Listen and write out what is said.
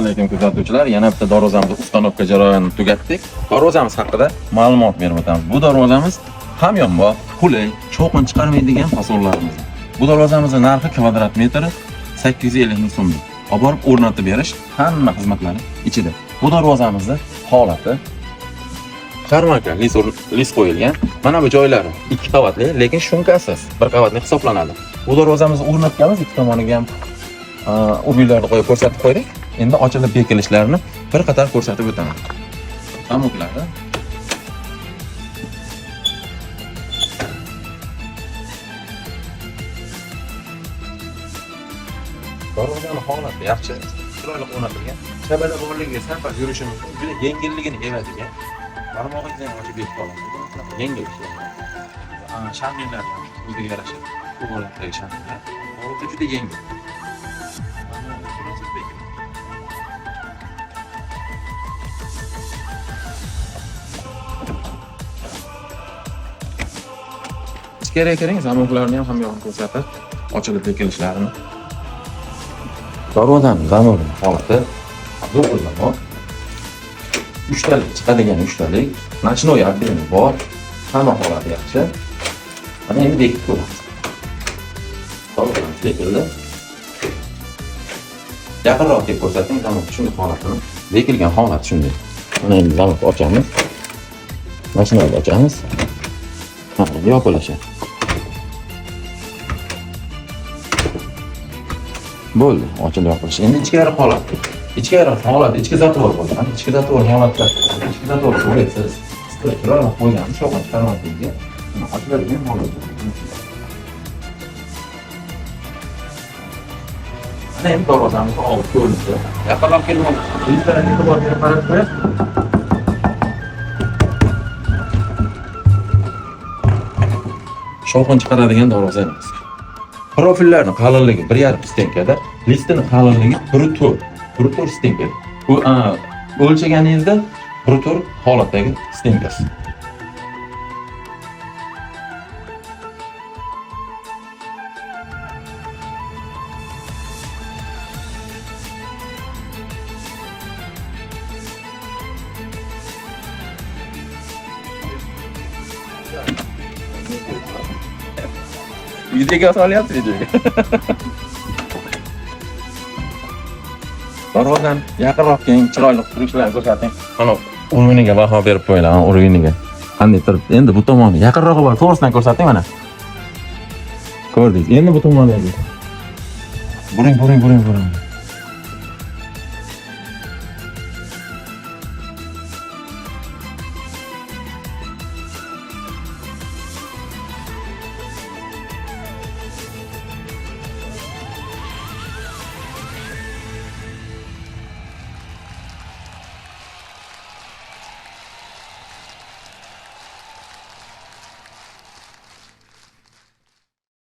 alaykum kuzatuvchilar. Yana bitta darvozamizni ustanovka jarayonini tugatdik. Darvozamiz haqida ma'lumot berib o'tamiz. Bu darvozamiz hamyonbop, qulay, shovqin chiqarmaydigan fasonlarimiz. Bu darvozamizning narxi kvadrat metri 850 ming so'm. Olib borib o'rnatib berish hamma xizmatlari ichida. Bu darvozamizning holati karmanka lis qo'yilgan. Mana bu joylari 2 qavatli, lekin shumkasiz 1 qavatli hisoblanadi. Bu darvozamizni o'rnatganmiz, ikki tomoniga ham ubillarni qo'yib ko'rsatib qo'ydik. Endi ochilib bekilishlarini bir qator ko'rsatib o'taman. Tamuklari. Darvozaning holati yaxshi, chiroyli o'rnatilgan. Shabada borligiga safar yurishi mumkin. Juda yengilligini evaziga barmog'ingizni ochib bekib olasiz. Yengil ishlaydi. Shamillar ham o'ziga yarasha. Bu holatdagi shamillar. Holati juda yengil. Ichkariga kiring, zamoklarni ham hamma ko'rsatib, ochilib bekilishlarini. Darvozaning zamog'i holati zo'rlama. 3 talik chiqadigan 3 talik. Nashnoy arteri bor. Hamma holati yaxshi. Mana endi bekitib ko'ramiz. Darvozamiz bekildi. Yaqinroq deb ko'rsating, zamok shunday holatini. Bekilgan holat shunday. Mana endi zamokni ochamiz. Mashinani ochamiz. Mana yopiladi. Bo'ldi, ochilib yopilish. Endi ichkari holat. Ichkari holat, ichki zatvor bo'ldi. Ichki zatvor holatda, ichki zatvor qo'yasiz. Strukturani qo'ygan, shovqin chiqarmaslikka. Ochiladigan holat. Mana endi darvozamizni olib ko'rinishi. Yaqinroq kelib, liftlarga e'tibor berib qarab qo'ying. Shovqin chiqaradigan darvoza emas. Profillarning qalinligi 1,5 stenkada, listining qalinligi 1,4. 1,4 stenka. Bu o'lchaganingizda 1,4 holatdagi stenkasi. Videoga solyapti videoga. Darvozani yaqinroq keling, chiroyli turishlarni ko'rsating. Mana o'rniga baho berib qo'yinglar, o'rniga. Qanday turibdi? Endi bu tomonni yaqinroq borib to'g'risidan ko'rsating mana. Ko'rdingiz? Endi bu tomonni. Buring.